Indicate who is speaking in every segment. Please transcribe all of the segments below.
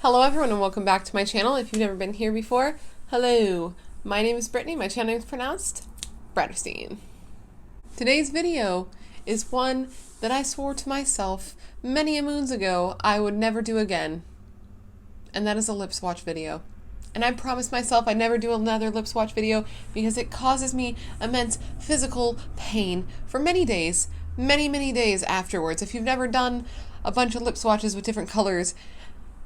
Speaker 1: Hello everyone and welcome back to my channel. If you've never been here before, hello. My name is Brittany. My channel is pronounced Bratterstein. Today's video is one that I swore to myself many a moons ago I would never do again. And that is a lip swatch video. And I promised myself I'd never do another lip swatch video because it causes me immense physical pain for many days, many days afterwards. If you've never done a bunch of lip swatches with different colors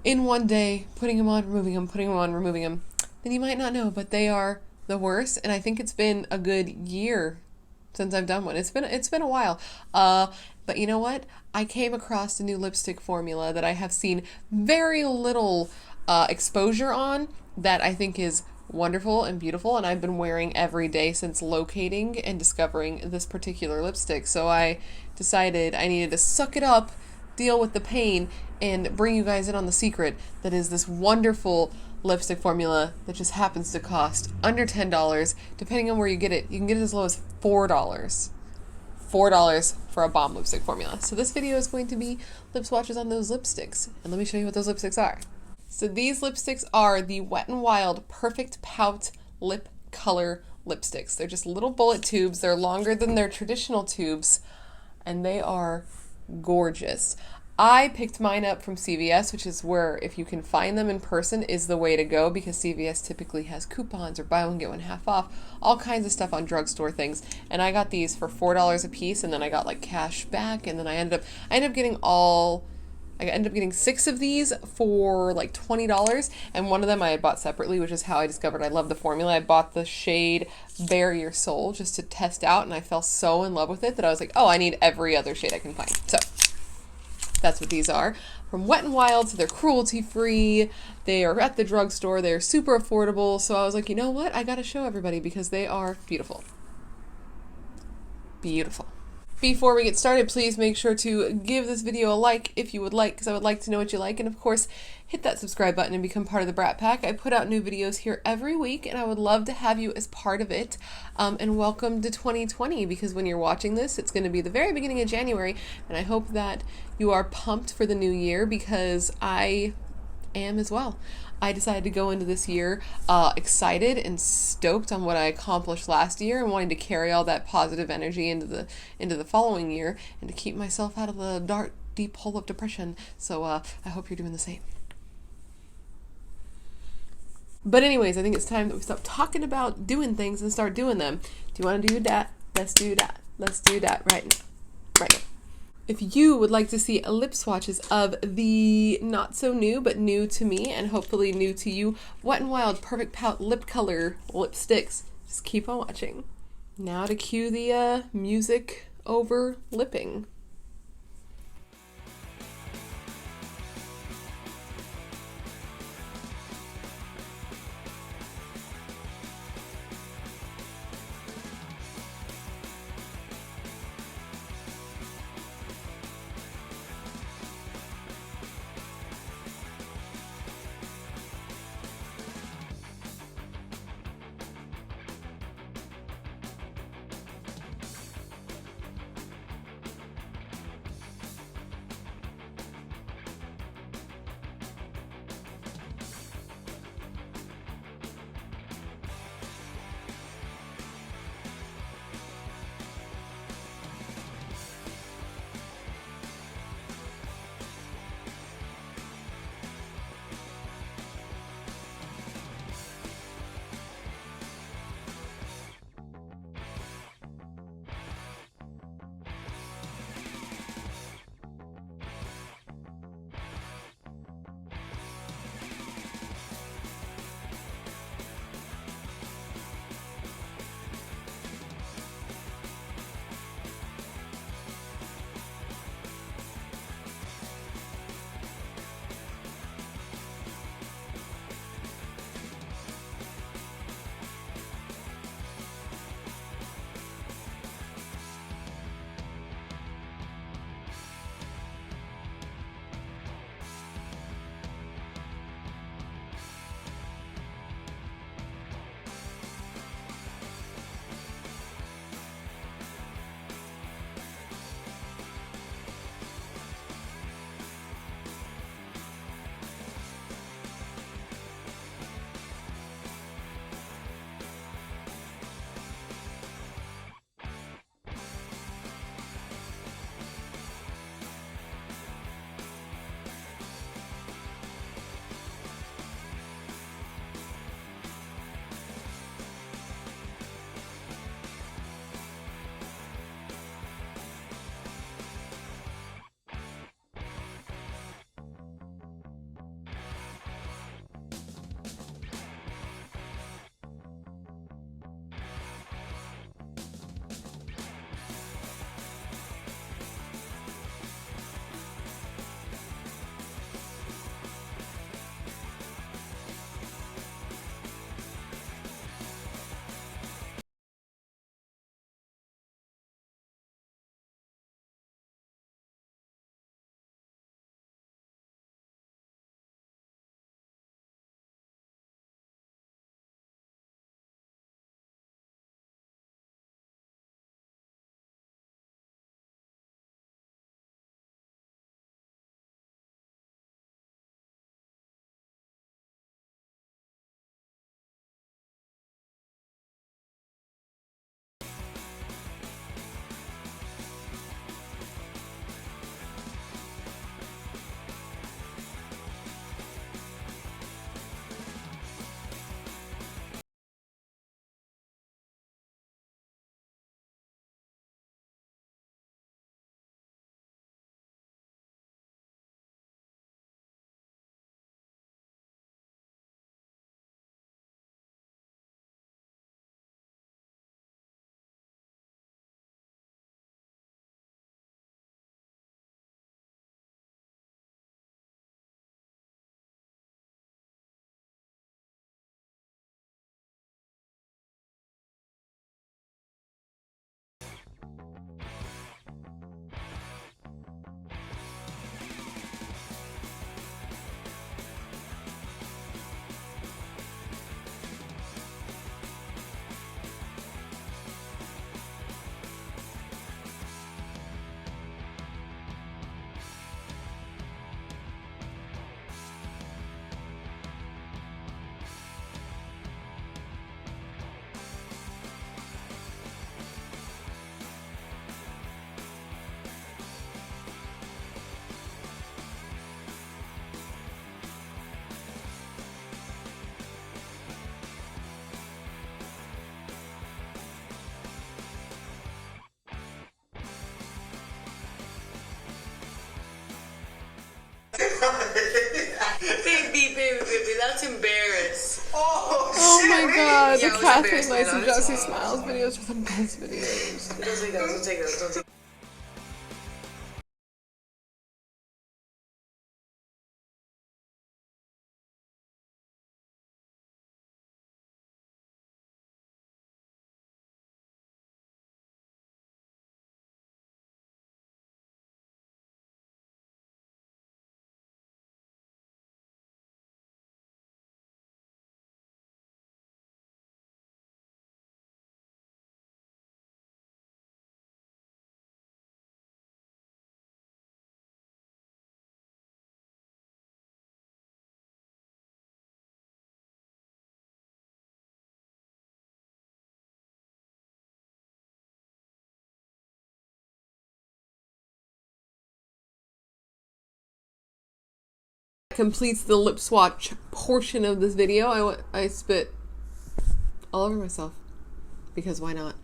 Speaker 1: in one day, putting them on, removing them, putting them on, removing them, then you might not know, but they are the worst. And I think it's been a good year since I've done one. It's been a while. But you know what? I came across a new lipstick formula that I have seen very little exposure on that I think is wonderful and beautiful, and I've been wearing every day since locating and discovering this particular lipstick. So I decided I needed to suck it up, deal with the pain, and bring you guys in on the secret that is this wonderful lipstick formula that just happens to cost under $10. Depending on where you get it, you can get it as low as $4. $4 for a bomb lipstick formula. So this video is going to be lip swatches on those lipsticks. And let me show you what those lipsticks are. So these lipsticks are the Wet n Wild Perfect Pout Lip Color lipsticks. They're just little bullet tubes. They're longer than their traditional tubes, and they are gorgeous. I picked mine up from CVS, which is where, if you can find them in person, is the way to go, because CVS typically has coupons or buy one get one half off, all kinds of stuff on drugstore things. And I got these for $4 a piece, and then I got like cash back, and then I ended up getting 6 of these for like $20, and one of them I had bought separately, which is how I discovered I love the formula. I bought the shade Bare Your Soul just to test out, and I fell so in love with it that I was like, oh, I need every other shade I can find. So that's what these are. From Wet n Wild, so they're cruelty-free, they are at the drugstore, they're super affordable, so I was like, you know what, I gotta show everybody because they are beautiful. Beautiful. Before we get started, please make sure to give this video a like if you would like, because I would like to know what you like, and of course, hit that subscribe button and become part of the Brat Pack. I put out new videos here every week, and I would love to have you as part of it. And welcome to 2020, because when you're watching this, it's going to be the very beginning of January, and I hope that you are pumped for the new year, because I am as well. I decided to go into this year excited and stoked on what I accomplished last year, and wanting to carry all that positive energy into the following year, and to keep myself out of the dark, deep hole of depression. So I hope you're doing the same. But anyways, I think it's time that we stop talking about doing things and start doing them. Do you want to do that? Let's do that. Let's do that right now. Right now. If you would like to see lip swatches of the not so new, but new to me, and hopefully new to you, Wet n Wild Perfect Pout Lip Color lipsticks, just keep on watching. Now to cue the music over lipping.
Speaker 2: Baby, that's embarrassed.
Speaker 1: Oh shit, my god,
Speaker 2: yeah,
Speaker 1: the Catherine
Speaker 2: Lights
Speaker 1: and Josie Smiles videos are the best videos.
Speaker 2: Don't take that, don't take that, don't take that.
Speaker 1: Completes the lip swatch portion of this video. I spit all over myself because why not?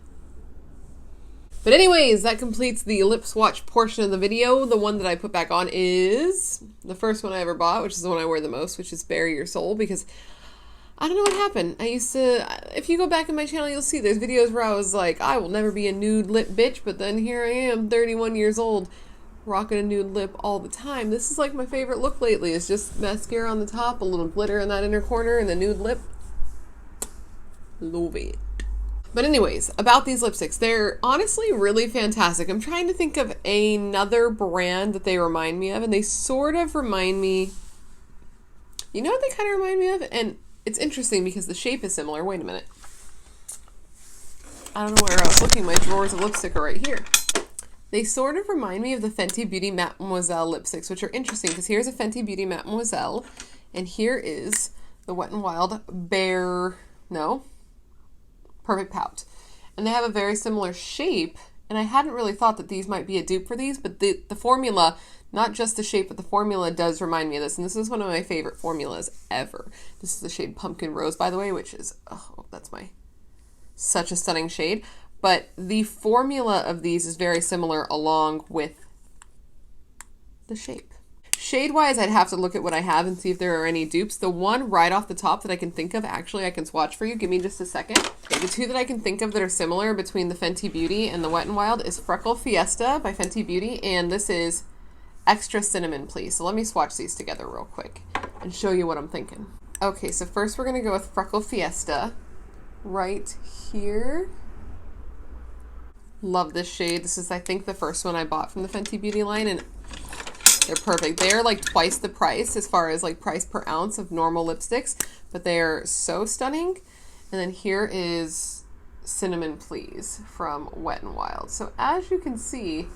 Speaker 1: But anyways, that completes the lip swatch portion of the video. The one that I put back on is the first one I ever bought, which is the one I wear the most, which is Bare Your Soul, because I don't know what happened. I used to, if you go back in my channel, you'll see there's videos where I was like, I will never be a nude lip bitch, but then here I am, 31 years old, rocking a nude lip all the time. This is like my favorite look lately. It's just mascara on the top, a little glitter in that inner corner, and the nude lip. Love it. But anyways, about these lipsticks, they're honestly really fantastic. I'm trying to think of another brand that they remind me of, and they sort of remind me, you know what they kind of remind me of? And it's interesting because the shape is similar. Wait a minute. I don't know where I was looking. My drawers of lipstick are right here. They sort of remind me of the Fenty Beauty Mademoiselle lipsticks, which are interesting because here's a Fenty Beauty Mademoiselle, and here is the Wet n Wild Perfect Pout. And they have a very similar shape, and I hadn't really thought that these might be a dupe for these, but the formula, not just the shape, but the formula does remind me of this, and this is one of my favorite formulas ever. This is the shade Pumpkin Rose, by the way, which is, oh, that's such a stunning shade. But the formula of these is very similar along with the shape. Shade-wise, I'd have to look at what I have and see if there are any dupes. The one right off the top that I can think of, actually, I can swatch for you. Give me just a second. Okay, the two that I can think of that are similar between the Fenty Beauty and the Wet n Wild is Freckle Fiesta by Fenty Beauty, and this is Extra Cinnamon Please. So let me swatch these together real quick and show you what I'm thinking. Okay, so first we're going to go with Freckle Fiesta right here. Love this shade. This is, I think, the first one I bought from the Fenty Beauty line, and they're perfect. They're like twice the price as far as like price per ounce of normal lipsticks, but they are so stunning. And then here is Cinnamon Please from Wet n Wild. So as you can see,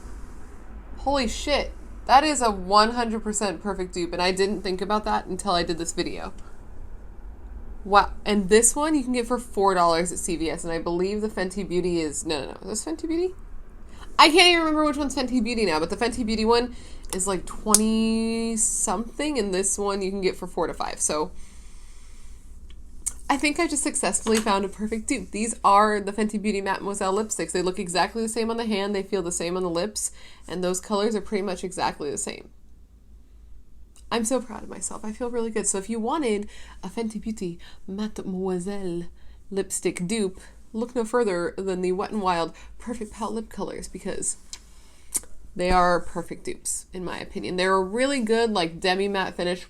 Speaker 1: holy shit, that is a 100% perfect dupe, and I didn't think about that until I did this video. Wow. And this one you can get for $4 at CVS, and I believe the Fenty Beauty is, no, is this Fenty Beauty? I can't even remember which one's Fenty Beauty now, but the Fenty Beauty one is like 20 something, and this one you can get for $4 to $5. So I think I just successfully found a perfect dupe. These are the Fenty Beauty Mademoiselle lipsticks. They look exactly the same on the hand, they feel the same on the lips, and those colors are pretty much exactly the same. I'm so proud of myself. I feel really good. So if you wanted a Fenty Beauty Mademoiselle lipstick dupe, look no further than the Wet n Wild Perfect Pout lip colors, because they are perfect dupes, in my opinion. They're a really good, like, demi-matte finish.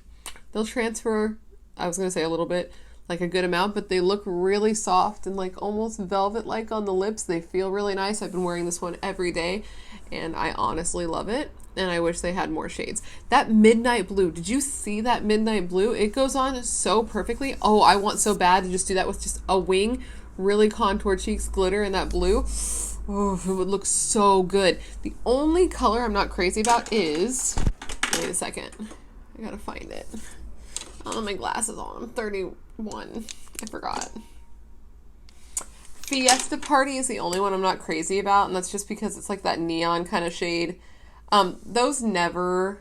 Speaker 1: They'll transfer, I was going to say a little bit, like a good amount, but they look really soft and like almost velvet-like on the lips. They feel really nice. I've been wearing this one every day, and I honestly love it. And I wish they had more shades. That midnight blue, did you see that midnight blue? It goes on so perfectly. Oh, I want so bad to just do that with just a wing, really contour cheeks, glitter in that blue. Oh, it would look so good. The only color I'm not crazy about is, wait a second, I gotta find it. I don't have my glasses on. I'm 31. I forgot. Fiesta Party is the only one I'm not crazy about, and that's just because it's like that neon kind of shade. Those never,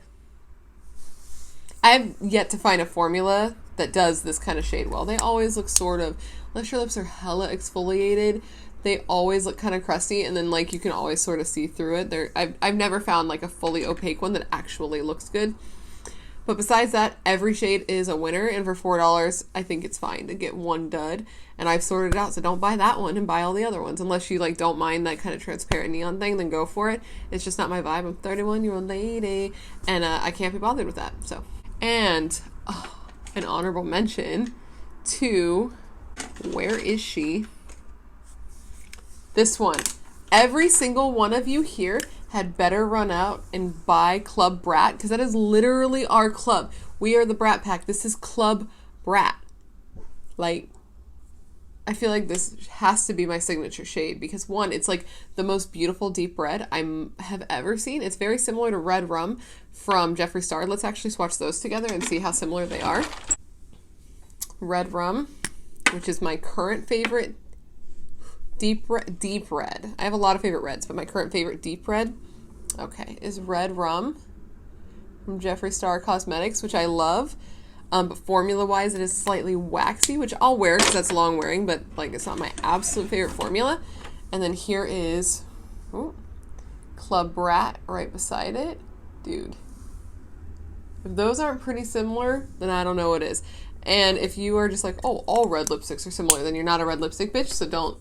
Speaker 1: I've yet to find a formula that does this kind of shade well. They always look sort of, unless your lips are hella exfoliated, they always look kind of crusty, and then like you can always sort of see through it. I've never found like a fully opaque one that actually looks good. But besides that, every shade is a winner, and for $4, I think it's fine to get one dud. And I've sorted it out, so don't buy that one and buy all the other ones. Unless you like don't mind that kind of transparent neon thing, then go for it. It's just not my vibe. I'm a 31-year-old lady, and I can't be bothered with that. So, and an honorable mention to, where is she? This one. Every single one of you here had better run out and buy CLUB BRAT, because that is literally our club. We are the Brat Pack. This is CLUB BRAT. Like, I feel like this has to be my signature shade because, one, it's like the most beautiful deep red I have ever seen. It's very similar to Red Rum from Jeffree Star. Let's actually swatch those together and see how similar they are. Red Rum, which is my current favorite deep red. I have a lot of favorite reds, but my current favorite deep red, okay, is Red Rum from Jeffree Star Cosmetics, which I love. But formula-wise, it is slightly waxy, which I'll wear because that's long wearing, but like it's not my absolute favorite formula. And then here is CLUB BRAT right beside it. Dude, if those aren't pretty similar, then I don't know what is. And if you are just like, oh, all red lipsticks are similar, then you're not a red lipstick bitch, so don't.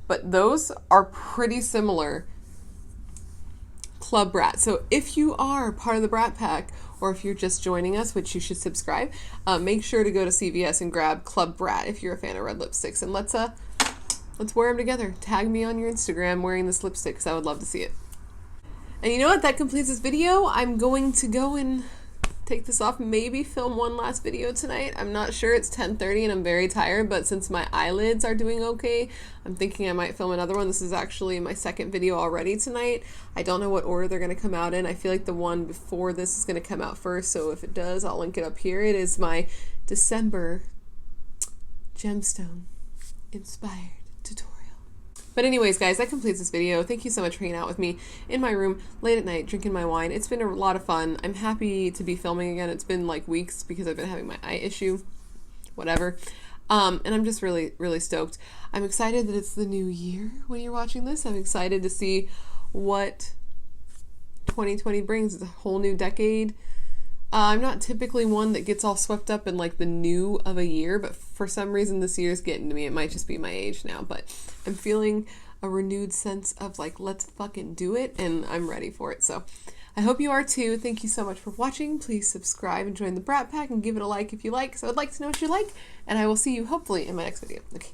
Speaker 1: But those are pretty similar. CLUB BRAT. So if you are part of the Brat Pack, or if you're just joining us, which you should subscribe, make sure to go to CVS and grab CLUB BRAT if you're a fan of red lipsticks, and let's wear them together. Tag me on your Instagram wearing this lipstick because I would love to see it. And you know what? That completes this video. I'm going to go and take this off, maybe film one last video tonight. I'm not sure. It's 10:30 and I'm very tired, but since my eyelids are doing okay, I'm thinking I might film another one. This is actually my second video already tonight. I don't know what order they're going to come out in. I feel like the one before this is going to come out first, so if it does, I'll link it up here. It is my December gemstone inspired tutorial. But anyways, guys, that completes this video. Thank you so much for hanging out with me in my room late at night, drinking my wine. It's been a lot of fun. I'm happy to be filming again. It's been like weeks because I've been having my eye issue, whatever. And I'm just really, really stoked. I'm excited that it's the new year when you're watching this. I'm excited to see what 2020 brings. It's a whole new decade. I'm not typically one that gets all swept up in like the new of a year, but for some reason this year's getting to me. It might just be my age now, but I'm feeling a renewed sense of like, let's fucking do it, and I'm ready for it. So I hope you are too. Thank you so much for watching. Please subscribe and join the Brat Pack and give it a like if you like, so I'd like to know what you like, and I will see you hopefully in my next video. Okay.